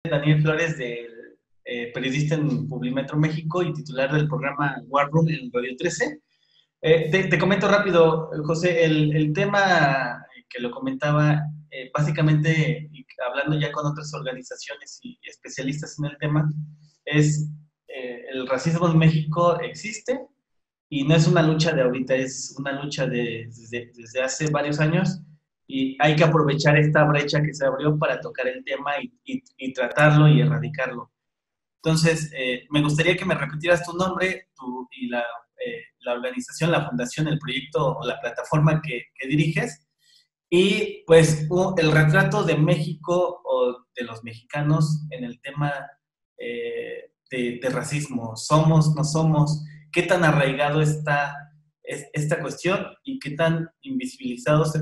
Daniel Flores, periodista en Publimetro México y titular del programa War Room en Radio 13. Te comento rápido, José, el tema que lo comentaba, básicamente, hablando ya con otras organizaciones y especialistas en el tema, es el racismo en México existe y no es una lucha de ahorita, es una lucha desde hace varios años y hay que aprovechar esta brecha que se abrió para tocar el tema y tratarlo y erradicarlo. Entonces, me gustaría que me repitieras tu nombre y la organización, la fundación, el proyecto o la plataforma que diriges y pues el retrato de México o de los mexicanos en el tema de racismo. ¿Somos, no somos? ¿Qué tan arraigado está esta cuestión y qué tan invisibilizados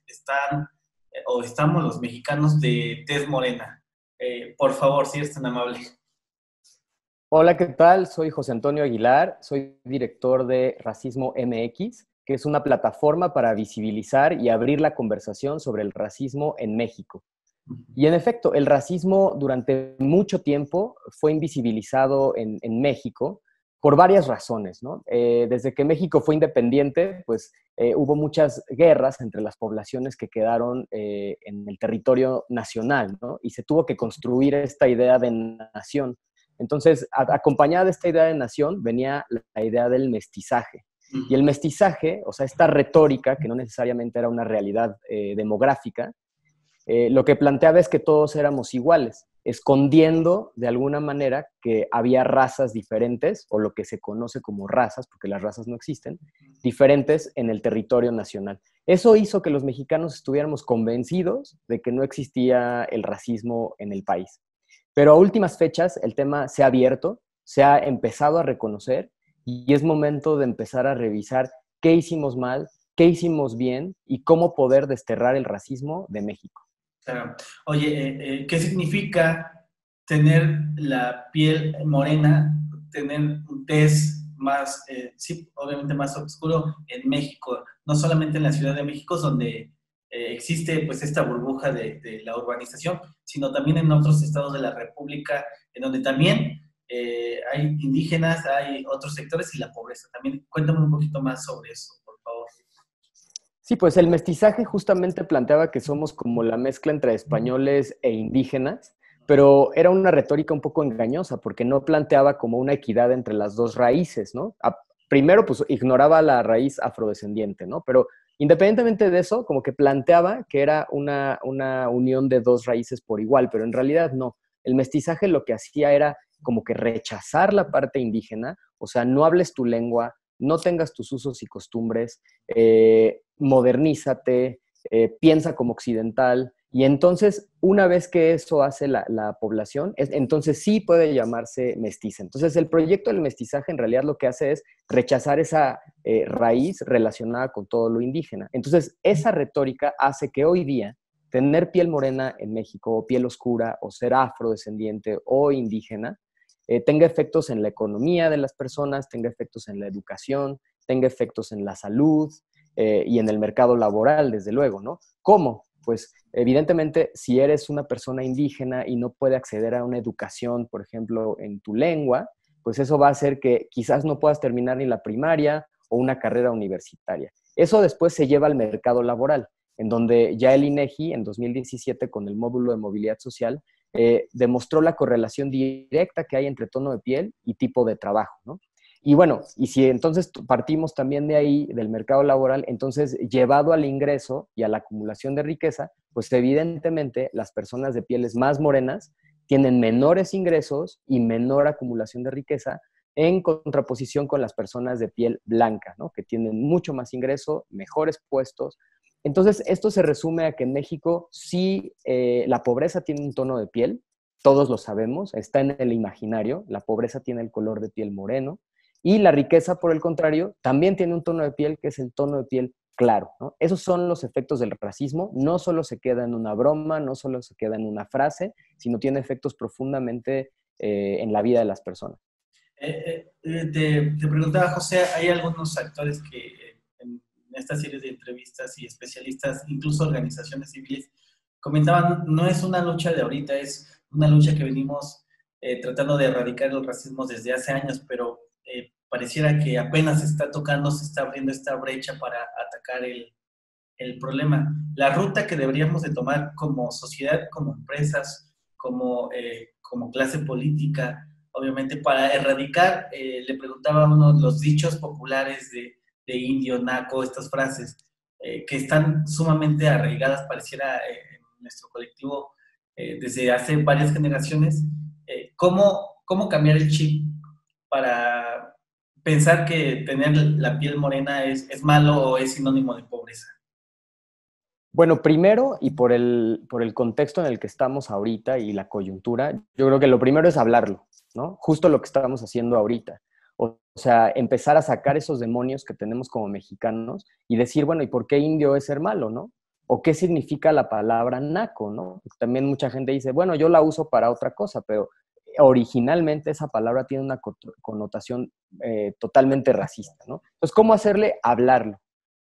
están o estamos los mexicanos de tez morena? Por favor, si eres tan amable. Hola, ¿qué tal? Soy José Antonio Aguilar, soy director de Racismo MX, que es una plataforma para visibilizar y abrir la conversación sobre el racismo en México. Y en efecto, el racismo durante mucho tiempo fue invisibilizado en México por varias razones, ¿no? Desde que México fue independiente, pues hubo muchas guerras entre las poblaciones que quedaron en el territorio nacional, ¿no? Y se tuvo que construir esta idea de nación. Entonces, acompañada de esta idea de nación, venía la idea del mestizaje. Y el mestizaje, o sea, esta retórica, que no necesariamente era una realidad demográfica, lo que planteaba es que todos éramos iguales, escondiendo de alguna manera que había razas diferentes, o lo que se conoce como razas, porque las razas no existen, diferentes en el territorio nacional. Eso hizo que los mexicanos estuviéramos convencidos de que no existía el racismo en el país. Pero a últimas fechas el tema se ha abierto, se ha empezado a reconocer y es momento de empezar a revisar qué hicimos mal, qué hicimos bien y cómo poder desterrar el racismo de México. Claro. Oye, ¿qué significa tener la piel morena, tener un tez más, sí, obviamente más oscuro en México? No solamente en la Ciudad de México, donde existe pues esta burbuja de la urbanización, sino también en otros estados de la República, en donde también hay indígenas, hay otros sectores y la pobreza. También cuéntame un poquito más sobre eso, por favor. Sí, pues el mestizaje justamente planteaba que somos como la mezcla entre españoles e indígenas, pero era una retórica un poco engañosa porque no planteaba como una equidad entre las dos raíces, ¿no? Primero, pues ignoraba la raíz afrodescendiente, ¿no? Pero independientemente de eso, como que planteaba que era una unión de dos raíces por igual, pero en realidad no. El mestizaje lo que hacía era como que rechazar la parte indígena, o sea, no hables tu lengua, no tengas tus usos y costumbres, modernízate, piensa como occidental. Y entonces, una vez que eso hace la población, entonces sí puede llamarse mestiza. Entonces, el proyecto del mestizaje en realidad lo que hace es rechazar esa raíz relacionada con todo lo indígena. Entonces, esa retórica hace que hoy día tener piel morena en México, o piel oscura, o ser afrodescendiente o indígena, tenga efectos en la economía de las personas, tenga efectos en la educación, tenga efectos en la salud y en el mercado laboral, desde luego, ¿no? ¿Cómo? Pues evidentemente, si eres una persona indígena y no puede acceder a una educación, por ejemplo, en tu lengua, pues eso va a hacer que quizás no puedas terminar ni la primaria o una carrera universitaria. Eso después se lleva al mercado laboral, en donde ya el INEGI en 2017 con el módulo de movilidad social demostró la correlación directa que hay entre tono de piel y tipo de trabajo, ¿no? Y bueno, y si entonces partimos también de ahí, del mercado laboral, entonces llevado al ingreso y a la acumulación de riqueza, pues evidentemente las personas de pieles más morenas tienen menores ingresos y menor acumulación de riqueza en contraposición con las personas de piel blanca, ¿no? Que tienen mucho más ingreso, mejores puestos. Entonces, esto se resume a que en México sí la pobreza tiene un tono de piel, todos lo sabemos, está en el imaginario, la pobreza tiene el color de piel moreno, y la riqueza, por el contrario, también tiene un tono de piel que es el tono de piel claro, ¿no? Esos son los efectos del racismo, no solo se queda en una broma, no solo se queda en una frase, sino tiene efectos profundamente en la vida de las personas. Te preguntaba, José, hay algunos actores que en esta serie de entrevistas y especialistas, incluso organizaciones civiles, comentaban, no es una lucha de ahorita, es una lucha que venimos tratando de erradicar el racismo desde hace años, pero pareciera que apenas se está tocando, se está abriendo esta brecha para atacar el problema. La ruta que deberíamos de tomar como sociedad, como empresas, como clase política, obviamente para erradicar, le preguntaba a uno los dichos populares de indio, naco, estas frases que están sumamente arraigadas, pareciera en nuestro colectivo desde hace varias generaciones. ¿Cómo cambiar el chip para pensar que tener la piel morena es malo o es sinónimo de pobreza? Bueno, primero, y por el contexto en el que estamos ahorita y la coyuntura, yo creo que lo primero es hablarlo, ¿no? Justo lo que estamos haciendo ahorita. O sea, empezar a sacar esos demonios que tenemos como mexicanos y decir, bueno, ¿y por qué indio es ser malo, no? ¿O qué significa la palabra naco, no? Porque también mucha gente dice, bueno, yo la uso para otra cosa, pero originalmente esa palabra tiene una connotación totalmente racista, ¿no? Entonces, ¿cómo hacerle? Hablarlo.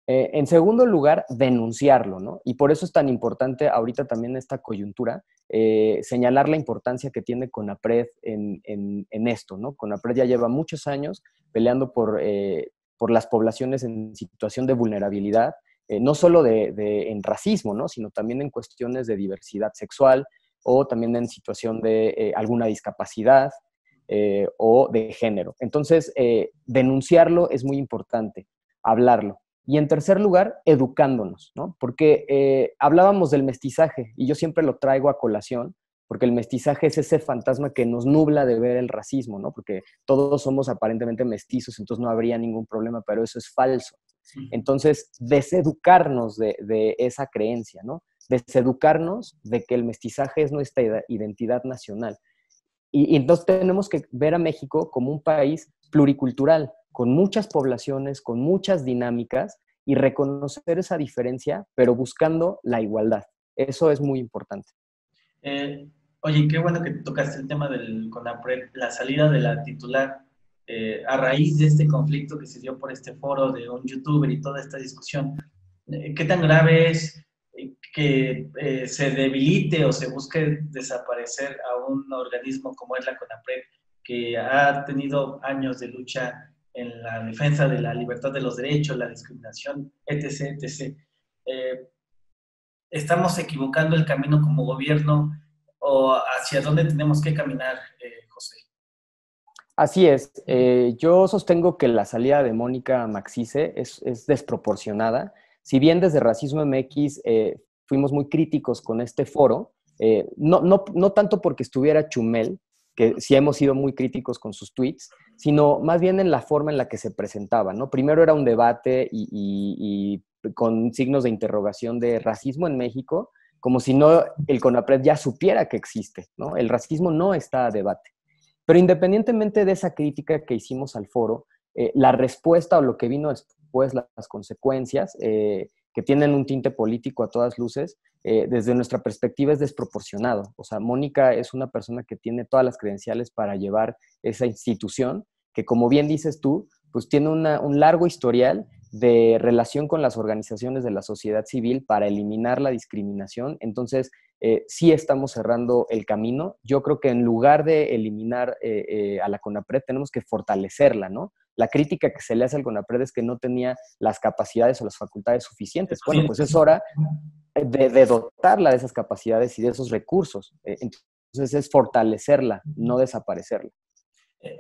En segundo lugar, denunciarlo, ¿no? Y por eso es tan importante ahorita también esta coyuntura, señalar la importancia que tiene CONAPRED en esto, ¿no? CONAPRED ya lleva muchos años peleando por las poblaciones en situación de vulnerabilidad, no solo en racismo, ¿no? Sino también en cuestiones de diversidad sexual o también en situación de alguna discapacidad o de género. Entonces, denunciarlo es muy importante, hablarlo. Y en tercer lugar, educándonos, ¿no? Porque hablábamos del mestizaje y yo siempre lo traigo a colación, porque el mestizaje es ese fantasma que nos nubla de ver el racismo, ¿no? Porque todos somos aparentemente mestizos, entonces no habría ningún problema, pero eso es falso. Entonces, deseducarnos de esa creencia, ¿no? Deseducarnos de que el mestizaje es nuestra identidad nacional. Y entonces tenemos que ver a México como un país pluricultural, con muchas poblaciones, con muchas dinámicas, y reconocer esa diferencia, pero buscando la igualdad. Eso es muy importante. Eh, Oye, qué bueno que tocaste el tema del CONAPRED, la salida de la titular, a raíz de este conflicto que se dio por este foro de un youtuber y toda esta discusión. ¿Qué tan grave es que se debilite o se busque desaparecer a un organismo como es la CONAPRED, que ha tenido años de lucha en la defensa de la libertad de los derechos, la discriminación, etc., etc.? Eh, ¿Estamos equivocando el camino como gobierno o hacia dónde tenemos que caminar, José? Así es. Yo sostengo que la salida de Mónica Maxice es desproporcionada. Si bien desde Racismo MX fuimos muy críticos con este foro, no tanto porque estuviera Chumel, que sí hemos sido muy críticos con sus tweets, sino más bien en la forma en la que se presentaba, ¿no? Primero era un debate y con signos de interrogación de racismo en México, como si no el CONAPRED ya supiera que existe, ¿no? El racismo no está a debate. Pero independientemente de esa crítica que hicimos al foro, la respuesta o lo que vino después, las consecuencias, que tienen un tinte político a todas luces, desde nuestra perspectiva es desproporcionado. O sea, Mónica es una persona que tiene todas las credenciales para llevar esa institución, que como bien dices tú, pues tiene un largo historial de relación con las organizaciones de la sociedad civil para eliminar la discriminación. Entonces, sí estamos cerrando el camino. Yo creo que en lugar de eliminar a la CONAPRED, tenemos que fortalecerla, ¿no? La crítica que se le hace al CONAPRED es que no tenía las capacidades o las facultades suficientes. Bueno, pues es hora de dotarla de esas capacidades y de esos recursos. Entonces es fortalecerla, no desaparecerla.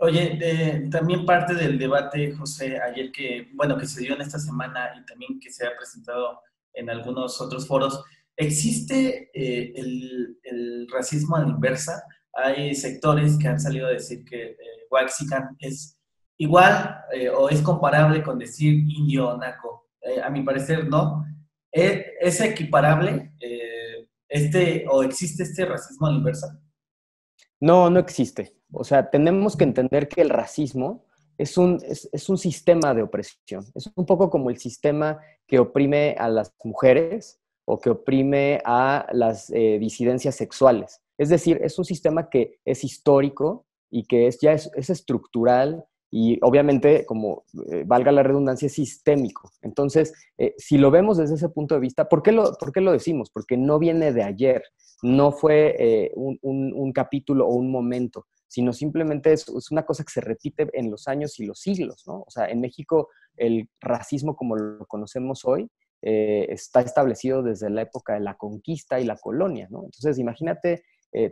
Oye, también parte del debate, José, ayer que se dio en esta semana y también que se ha presentado en algunos otros foros, ¿existe el racismo a la inversa? Hay sectores que han salido a decir que Waxican es igual o es comparable con decir indio o naco. A mi parecer, no. ¿Es equiparable o existe este racismo a la inversa? No, no existe. O sea, tenemos que entender que el racismo es un sistema de opresión. Es un poco como el sistema que oprime a las mujeres o que oprime a las disidencias sexuales. Es decir, es un sistema que es histórico y que es estructural Y obviamente, como valga la redundancia, es sistémico. Entonces, si lo vemos desde ese punto de vista, ¿por qué lo decimos? Porque no viene de ayer, no fue un capítulo o un momento, sino simplemente es una cosa que se repite en los años y los siglos, ¿no? O sea, en México el racismo como lo conocemos hoy está establecido desde la época de la conquista y la colonia, ¿no? Entonces, imagínate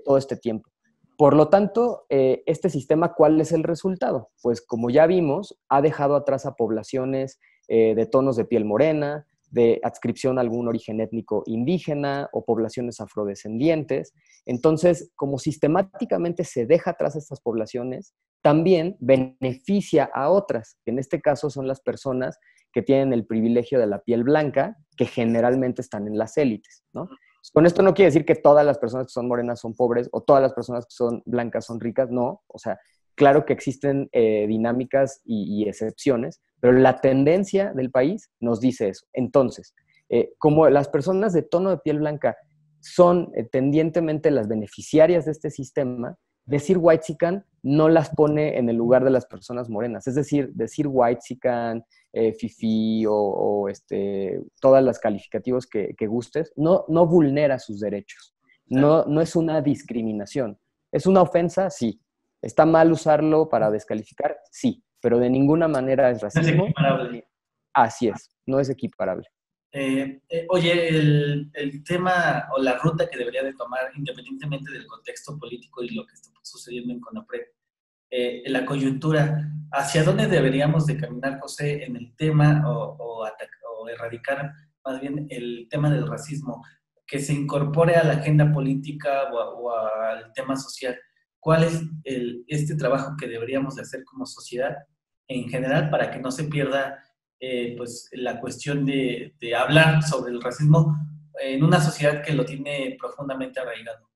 todo este tiempo. Por lo tanto, este sistema, ¿cuál es el resultado? Pues como ya vimos, ha dejado atrás a poblaciones de tonos de piel morena, de adscripción a algún origen étnico indígena o poblaciones afrodescendientes. Entonces, como sistemáticamente se deja atrás a estas poblaciones, también beneficia a otras, que en este caso son las personas que tienen el privilegio de la piel blanca, que generalmente están en las élites, ¿no? Con esto no quiere decir que todas las personas que son morenas son pobres o todas las personas que son blancas son ricas, no. O sea, claro que existen dinámicas y excepciones, pero la tendencia del país nos dice eso. Entonces, como las personas de tono de piel blanca son tendientemente las beneficiarias de este sistema, decir whitexican no las pone en el lugar de las personas morenas. Es decir whitexican, fifi todas las calificativos que gustes, no vulnera sus derechos. No es una discriminación. ¿Es una ofensa? Sí. ¿Está mal usarlo para descalificar? Sí. Pero de ninguna manera es Es racismo. equiparable. Así es. No es equiparable. Oye, el tema o la ruta que debería de tomar, independientemente del contexto político y lo que está sucediendo en CONAPRED, la coyuntura, ¿hacia dónde deberíamos de caminar, José, en el tema o erradicar más bien el tema del racismo, que se incorpore a la agenda política o al tema social? ¿Cuál es este trabajo que deberíamos de hacer como sociedad en general para que no se pierda pues la cuestión de hablar sobre el racismo en una sociedad que lo tiene profundamente arraigado?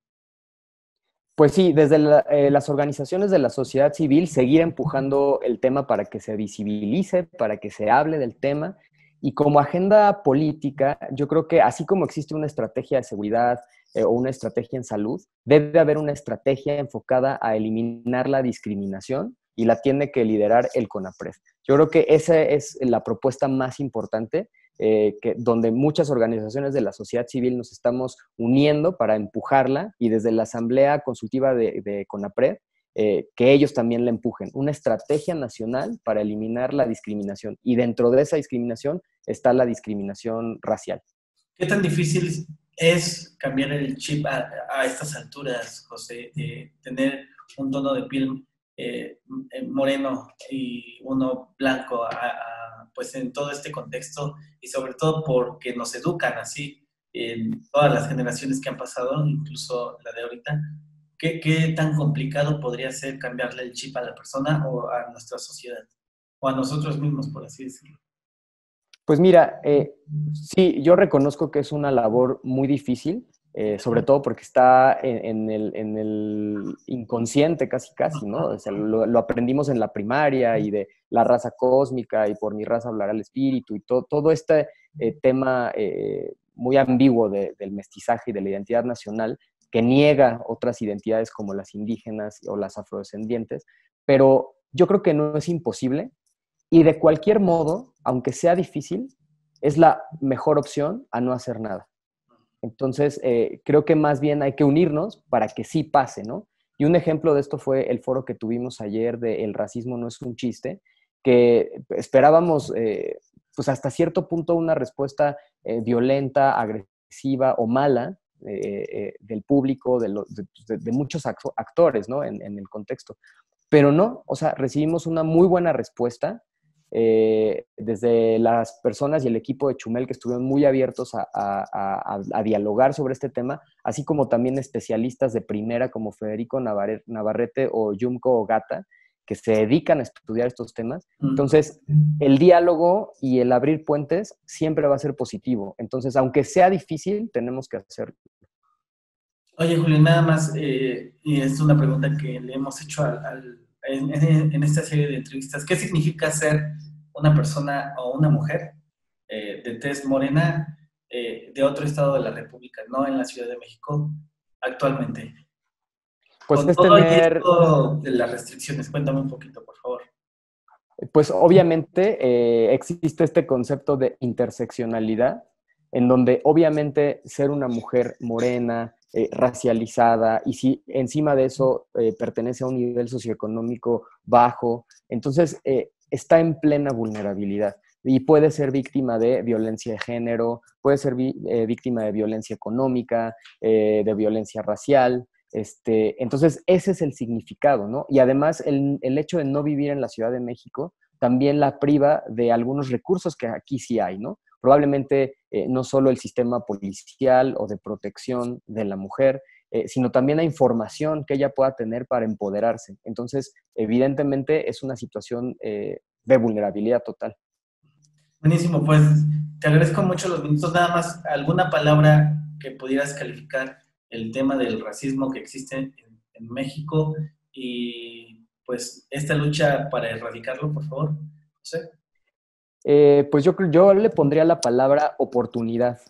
Pues sí, desde las organizaciones de la sociedad civil, seguir empujando el tema para que se visibilice, para que se hable del tema. Y como agenda política, yo creo que así como existe una estrategia de seguridad o una estrategia en salud, debe haber una estrategia enfocada a eliminar la discriminación y la tiene que liderar el CONAPRED. Yo creo que esa es la propuesta más importante donde muchas organizaciones de la sociedad civil nos estamos uniendo para empujarla y desde la Asamblea Consultiva de CONAPRED, que ellos también la empujen. Una estrategia nacional para eliminar la discriminación y dentro de esa discriminación está la discriminación racial. ¿Qué tan difícil es cambiar el chip a estas alturas, José? Tener un tono de piel moreno y uno blanco, pues en todo este contexto y sobre todo porque nos educan así en todas las generaciones que han pasado, incluso la de ahorita. ¿Qué tan complicado podría ser cambiarle el chip a la persona o a nuestra sociedad? O a nosotros mismos, por así decirlo. Pues mira, sí, yo reconozco que es una labor muy difícil, sobre todo porque está en el inconsciente casi, ¿no? O sea, lo aprendimos en la primaria y de la raza cósmica y por mi raza hablará el espíritu y todo este tema muy ambiguo del mestizaje y de la identidad nacional que niega otras identidades como las indígenas o las afrodescendientes, pero yo creo que no es imposible. Y de cualquier modo, aunque sea difícil, es la mejor opción a no hacer nada. Entonces, creo que más bien hay que unirnos para que sí pase, ¿no? Y un ejemplo de esto fue el foro que tuvimos ayer de El racismo no es un chiste, que esperábamos, pues hasta cierto punto, una respuesta violenta, agresiva o mala del público, de muchos actores, ¿no? En el contexto. Pero no, o sea, recibimos una muy buena respuesta desde las personas y el equipo de Chumel que estuvieron muy abiertos a dialogar sobre este tema, así como también especialistas de primera como Federico Navarrete o Yumko Ogata, que se dedican a estudiar estos temas. Entonces, el diálogo y el abrir puentes siempre va a ser positivo. Entonces, aunque sea difícil, tenemos que hacerlo. Oye, Julio, nada más, y es una pregunta que le hemos hecho en esta serie de entrevistas. ¿Qué significa ser una persona o una mujer de tez morena de otro estado de la República, no en la Ciudad de México, actualmente? Pues Con es todo y tener esto de las restricciones, cuéntame un poquito, por favor. Pues obviamente existe este concepto de interseccionalidad, en donde obviamente ser una mujer morena, racializada, y si encima de eso pertenece a un nivel socioeconómico bajo, entonces está en plena vulnerabilidad y puede ser víctima de violencia de género, puede ser víctima de violencia económica, de violencia racial. Entonces, ese es el significado, ¿no? Y además, el hecho de no vivir en la Ciudad de México también la priva de algunos recursos que aquí sí hay, ¿no? Probablemente no solo el sistema policial o de protección de la mujer, sino también la información que ella pueda tener para empoderarse. Entonces, evidentemente es una situación de vulnerabilidad total. Buenísimo, pues te agradezco mucho los minutos. Nada más, ¿alguna palabra que pudieras calificar el tema del racismo que existe en México y pues esta lucha para erradicarlo, por favor? No sé. Pues yo le pondría la palabra oportunidad,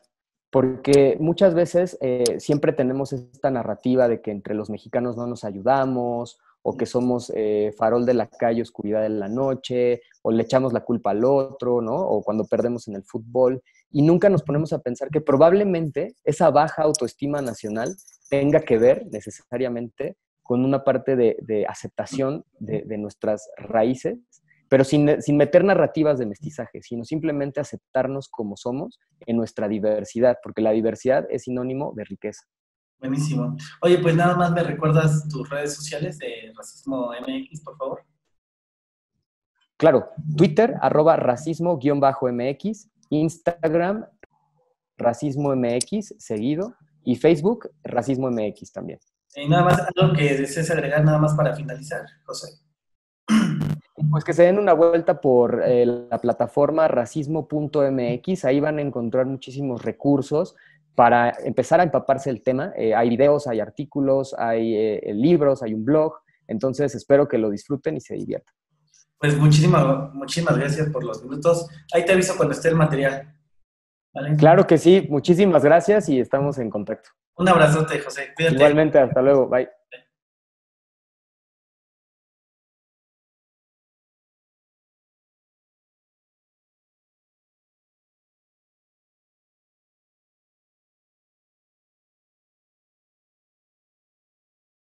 porque muchas veces siempre tenemos esta narrativa de que entre los mexicanos no nos ayudamos, o que somos farol de la calle, oscuridad de la noche, o le echamos la culpa al otro, ¿no? O cuando perdemos en el fútbol, y nunca nos ponemos a pensar que probablemente esa baja autoestima nacional tenga que ver necesariamente con una parte de aceptación de nuestras raíces, pero sin meter narrativas de mestizaje, sino simplemente aceptarnos como somos en nuestra diversidad, porque la diversidad es sinónimo de riqueza. Buenísimo. Oye, pues nada más me recuerdas tus redes sociales de Racismo MX, por favor. Claro, Twitter, @racismo_mx, Instagram, racismo MX, seguido, y Facebook, racismo MX también. Y nada más, algo que desees agregar nada más para finalizar, José. Pues que se den una vuelta por la plataforma racismo.mx, ahí van a encontrar muchísimos recursos para empezar a empaparse el tema. Hay videos, hay artículos, hay libros, hay un blog, entonces espero que lo disfruten y se diviertan. Pues muchísimas gracias por los minutos. Ahí te aviso cuando esté el material, ¿vale? Claro que sí, muchísimas gracias y estamos en contacto. Un abrazote, José. Cuídate. Igualmente, hasta luego, bye.